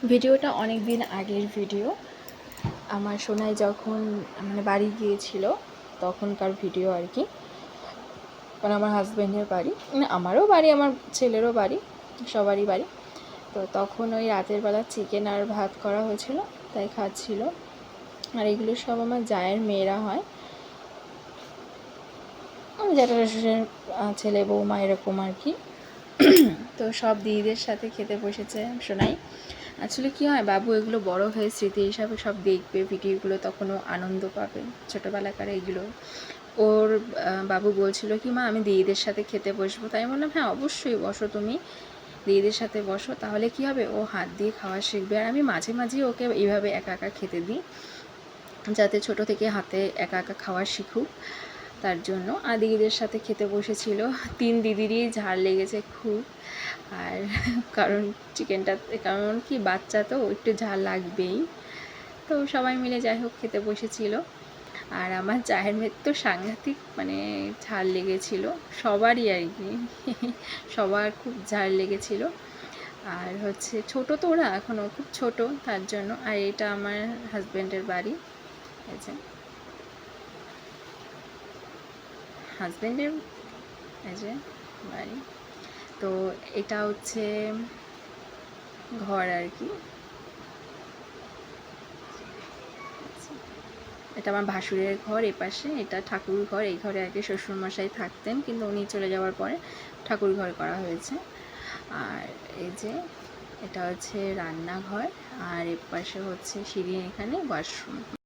ভিডিওটা অনেক দিন আগের ভিডিও। আমার সোনাই যখন মানে বাড়ি গিয়েছিল তখনকার ভিডিও আর কি। মানে আমার হাজব্যান্ডের বাড়ি, মানে আমারও বাড়ি, আমার ছেলেরও বাড়ি, সবারই বাড়ি। তো তখন ওই রাতের বেলা চিকেন আর ভাত করা হয়েছিল, তাই খাচ্ছিল। আর এগুলো সব আমার জায়ের মেয়েরা হয়, জ্যাঠা শ্বশুরের ছেলে বৌমা এরকম আর কি। তো সব দিদিদের সাথে খেতে বসেছে সোনাই। আসলে কী হয়, বাবু এগুলো বড় হয়ে স্মৃতি হিসাবে সব দেখবে ভিডিওগুলো, তখনও আনন্দ পাবে ছোটোবেলাকার এগুলো। ওর বাবু বলছিল কি, মা আমি দিদিদের সাথে খেতে বসবো। তাই বললাম হ্যাঁ অবশ্যই বসো, তুমি দিদিদের সাথে বসো, তাহলে কি হবে ও হাত দিয়ে খাওয়া শিখবে। আর আমি মাঝে মাঝেই ওকে এইভাবে একা একা খেতে দিই, যাতে ছোট থেকে হাতে একা একা খাওয়া শিখুক, তার জন্য। আর দিদিদের সাথে খেতে বসেছিল, 3 দিদিরই ঝাল লেগেছে খুব। আর কারণ চিকেনটা, কারণ কি বাচ্চা তো একটু ঝাল লাগবেই। তো সবাই মিলে যাই হোক খেতে বসেছিল। আর আমার চায়ের মেয়ের তো সাংঘাতিক মানে ঝাল লেগেছিল, সবারই আর কি, সবার খুব ঝাল লেগেছিল। আর হচ্ছে ছোটো তো ওরা এখনও খুব ছোট, তার জন্য। আর এটা আমার হাজব্যান্ডের বাড়ি, এই যে হাজব্যান্ডের এই যে বাড়ি। তো এটা হচ্ছে ঘর আর কি। এটা আমার ভাসুরের ঘর, এপাশে এটা ঠাকুর ঘর। এই ঘরে আগে শ্বশুরমশাই থাকতেন, কিন্তু উনি চলে যাওয়ার পরে ঠাকুর ঘর করা হয়েছে। আর এই যে এটা হচ্ছে রান্নাঘর, আর এপাশে হচ্ছে সিঁড়ি, এখানে ওয়াশরুম।